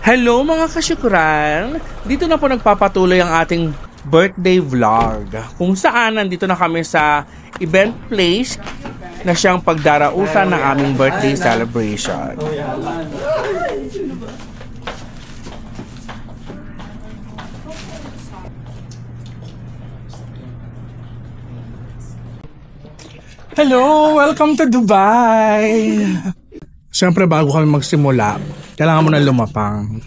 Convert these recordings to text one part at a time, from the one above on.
Hello mga kasyukuran! Dito na po nagpapatuloy ang ating birthday vlog kung saan nandito na kami sa event place na siyang pagdarausan ng aming birthday celebration. Hello! Welcome to Dubai! Siyempre bago kami magsimula, kailangan mo na lumapang.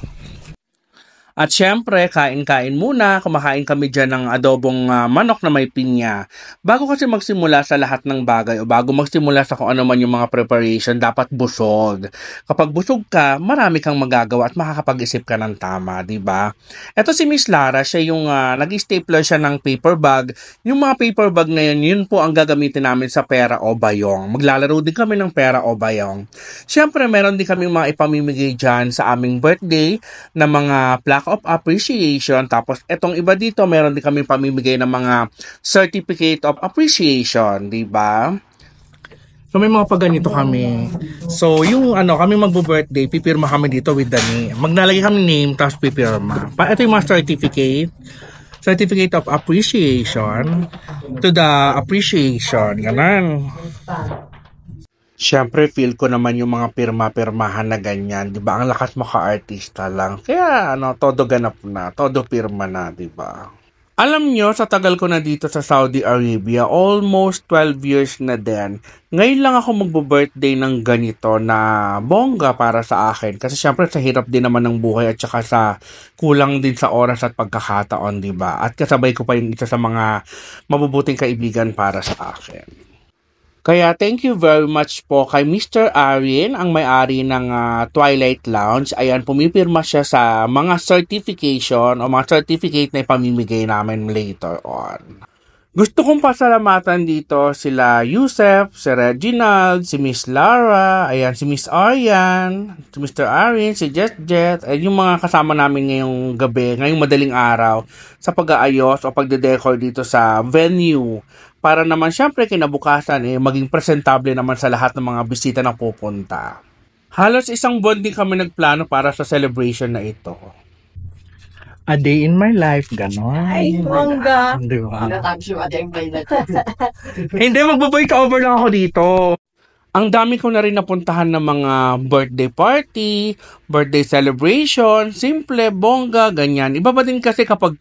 At syempre, kain-kain muna. Kumakain kami dyan ng adobong manok na may pinya. Bago kasi magsimula sa lahat ng bagay o bago magsimula sa kung ano man yung mga preparation, dapat busog. Kapag busog ka, marami kang magagawa at makakapag-isip ka ng tama, di ba? Ito si Miss Lara, siya yung nag-stapler siya ng paper bag. Yung mga paper bag na yun po ang gagamitin namin sa pera o bayong. Maglalaro din kami ng pera o bayong. Syempre, meron din kami mga ipamimigay dyan sa aming birthday na mga plaque of appreciation. Tapos etong iba dito, meron din kami pamimigay ng mga certificate of appreciation, di ba? So may mga pagganito kami. So yung kami magbo-birthday, pipirma kami dito with the name. Maglalagay kami name tapos pipirma. Ito yung mga certificate of appreciation to the appreciation. Ganun. Siyempre, feel ko naman yung mga pirma-pirmahan na ganyan. Diba? Ang lakas mo ka-artista lang. Kaya, todo ganap na. Todo pirma na, diba? Alam nyo, sa tagal ko na dito sa Saudi Arabia, almost 12 years na din. Ngayon lang ako magbo-birthday ng ganito na bongga para sa akin. Kasi siyempre, sa hirap din naman ng buhay at saka sa kulang din sa oras at pagkakataon, diba? At kasabay ko pa yung isa sa mga mabubuting kaibigan para sa akin. Kaya thank you very much po kay Mr. Arin, ang may-ari ng Twilight Lounge. Ayan, pumipirma siya sa mga certification o mga certificate na ipamimigay namin later on. Gusto kong pasalamatan dito sila Yusef, si Reginald, si Miss Lara, ayan, si Miss Aryan, si Mr. Arin, si Jet, ay yung mga kasama namin ngayong gabi, ngayong madaling araw sa pag-aayos o pagde-decor dito sa venue. Para naman syempre kinabukasan maging presentable naman sa lahat ng mga bisita na pupunta. Halos isang buwan din kami nagplano para sa celebration na ito. A day in my life, gano'n. Ay, bongga. Di ba? Hindi, magbo-voice over lang ako dito. Ang dami ko na rin napuntahan ng mga birthday party, birthday celebration, simple, bongga, ganyan. Iba ba din kasi kapag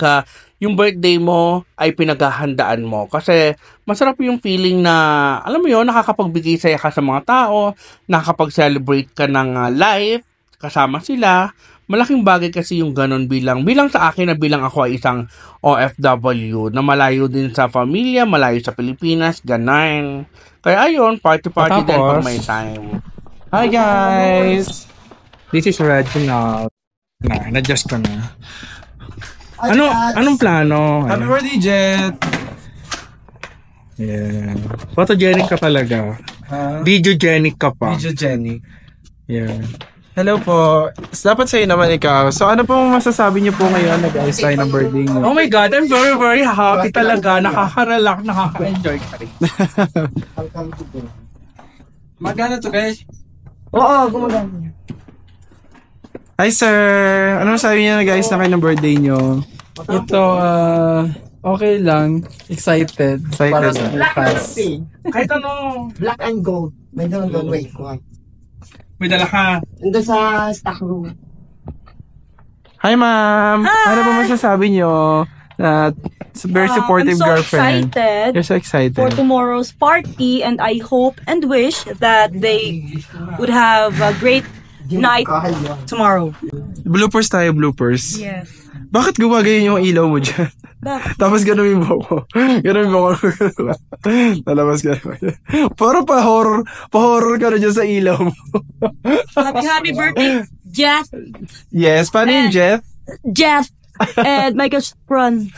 yung birthday mo ay pinaghahandaan mo. Kasi masarap yung feeling na, alam mo yun, nakakapagbigay saya ka sa mga tao, nakakapag-celebrate ka ng life, kasama sila. Malaking bagay kasi yung ganon bilang sa akin na bilang ako ay isang OFW na malayo din sa pamilya, malayo sa Pilipinas, ganon. Kaya ayun, party din pag may time. Hi guys! This is Reginald. Na-adjust ko na. Anong plano? Happy birthday, Jet! Yeah. Photogenic ka talaga. Videogenic ka pa. Videogenic. Yeah. Hello po. Dapat sa'yo naman ikaw. So ano pong masasabi niyo po ngayon nag-ayos tayo ng birthday niyo? Oh my God, I'm very, very happy talaga. Nakaka-relax, nakaka-enjoy ka rin. Magana to guys? Oo, gumagana. Hi sir! Ano masasabi niyo nag-ayos na kayo ng birthday niyo? Ito, okay lang. Excited. Para sa Black and pink. Kahit ano, Black and gold. May doon, wait. may dala ka. Nandun sa stock room. Hi ma'am! Ano po masasabi niyo? Very supportive I'm so girlfriend. excited You're so excited. for tomorrow's party, and I hope and wish that they would have a great night tomorrow. Bloopers tayo, bloopers. Yes. Bakit gumagayon yung ilaw mo dyan? Bakit? Tapos ganun yung buhok ko. Ganun yung buhok ko. Talabas ka naman. Parang pa-horror ka na dyan sa ilaw mo. Happy birthday, Jeff. Yes, paano yung Jeff? Jeff and my best friend.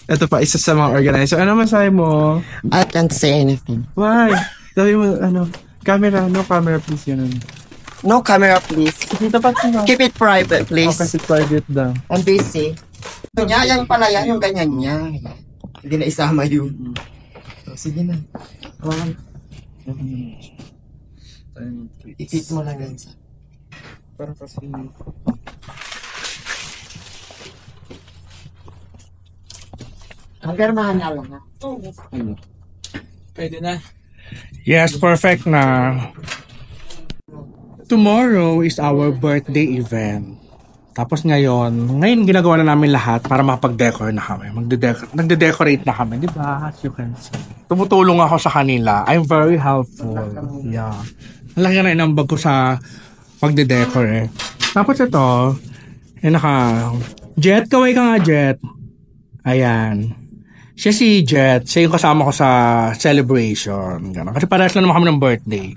Ito pa, isa sa mga organizer. Ano masahe mo? I can't say anything. Why? Sabi mo, camera, no camera please, yun. No camera, please. Keep it private, please. Kasi private daw. I'm busy. Yan pala yan, yung ganyan niya. Hindi na isama yun. So, sige na. Ipit mo lang ganyan. Para kasi... Ang garmahan na lang. Pwede na. Yes, perfect na. Tomorrow is our birthday event. Tapos ngayon ginagawa na namin lahat para makapag-decor na kami. Nagde-decorate na kami, di ba? As you can see. Tumutulong ako sa kanila. I'm very helpful. Yeah. Malaki na inambag ko sa pagde-decor eh. Tapos ito, Jet, kaway ka nga, Jet. Ayan. Siya si Jet. Siya yung kasama ko sa celebration. Ganun. Kasi parehas lang naman kami ng birthday.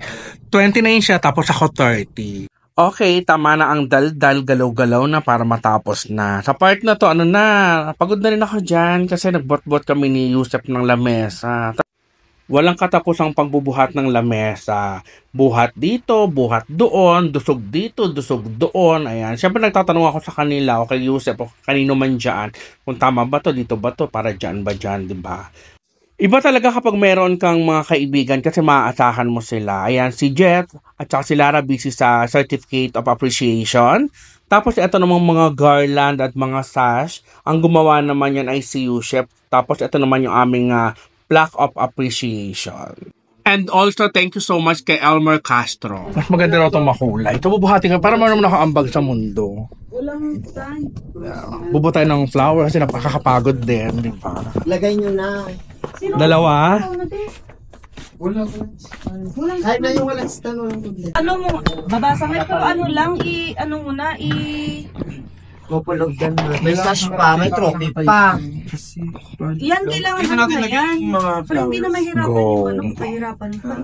29 siya, tapos ako 30. Okay, tama na ang dal-dal, galaw-galaw na para matapos na. Sa part na to, pagod na rin ako dyan kasi nagbot-bot kami ni Yusef ng lamesa. Walang katapusang pagbubuhat ng lamesa. Buhat dito, buhat doon, dusog dito, dusog doon. Ayan. Siyempre nagtatanong ako sa kanila o kay Yusef o kanino man dyan kung tama ba to, dito ba to, para dyan ba dyan, di ba? Iba talaga kapag meron kang mga kaibigan kasi maaasahan mo sila. Ayan, si Jet at saka si Lara busy sa Certificate of Appreciation. Tapos ito namang mga garland at mga sash. Ang gumawa naman yan ay si Yusef. Tapos ito naman yung aming plaque of appreciation. And also, thank you so much kay Elmer Castro. Mas maganda raw itong makulay. Ito bubuhatin ka para marunong nakaambag sa mundo. Walang time. Bubo tayo ng flower kasi napakakapagod din, di ba? Lagay nyo na. Dalawa? Wala. Kahit na yung walang stand, walang problema. Ano mo, babasa nga pero Kupulog yan. May sash pa, may trophy pa. yan kailangan Dito ano natin na lagyan yan. yung mga Pero hindi na flowers. mahirapan Go. yung pahirapan pa.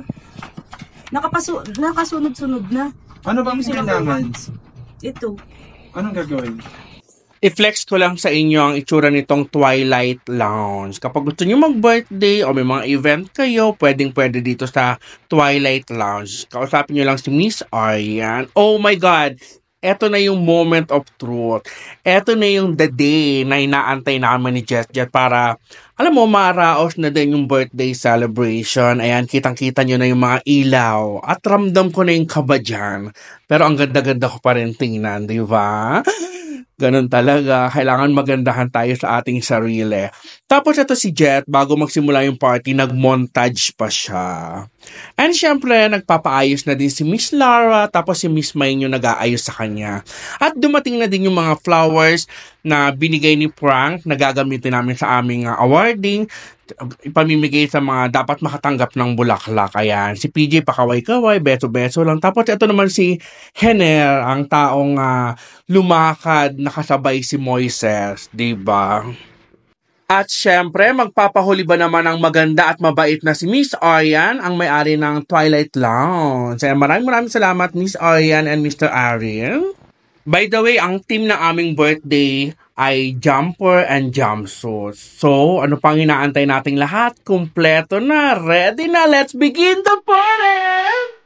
Nakasunod-sunod na. Ano bang kailangan? Ito. Anong gagawin? I-flex ko lang sa inyo ang itsura nitong Twilight Lounge. Kapag gusto nyo mag-birthday o may mga event kayo, pwedeng-pwede dito sa Twilight Lounge. Kausapin nyo lang si Miss Aryan. Oh my God! Eto na yung moment of truth. Eto na yung the day na inaantay namin ni Jet para, alam mo, maraos na din yung birthday celebration. Ayan, kitang-kita nyo na yung mga ilaw. At ramdam ko na yung kaba dyan. Pero ang ganda-ganda ko pa rin tingnan, di ba? Ganun talaga. Kailangan magandahan tayo sa ating sarili. Tapos ito si Jet, bago magsimula yung party, nag-montage pa siya. And syempre, nagpapaayos na din si Miss Lara, tapos si Miss May yung nag-aayos sa kanya. At dumating na din yung mga flowers na binigay ni Frank, na gagamitin namin sa aming awarding, ipamimigay sa mga dapat makatanggap ng bulaklak. Ayan, si PJ pakaway-kaway, beso-beso lang. Tapos ito naman si Henner, ang taong lumakad, nakasabay si Moises, diba? At syempre, magpapahuli ba naman ang maganda at mabait na si Miss Aryan, ang may-ari ng Twilight Lounge. Kaya maraming salamat, Miss Aryan and Mr. Ariel. By the way, ang team ng aming birthday ay jumper and jumpsuits. So, ano pang inaantay nating lahat? Kumpleto na, ready na, let's begin the party!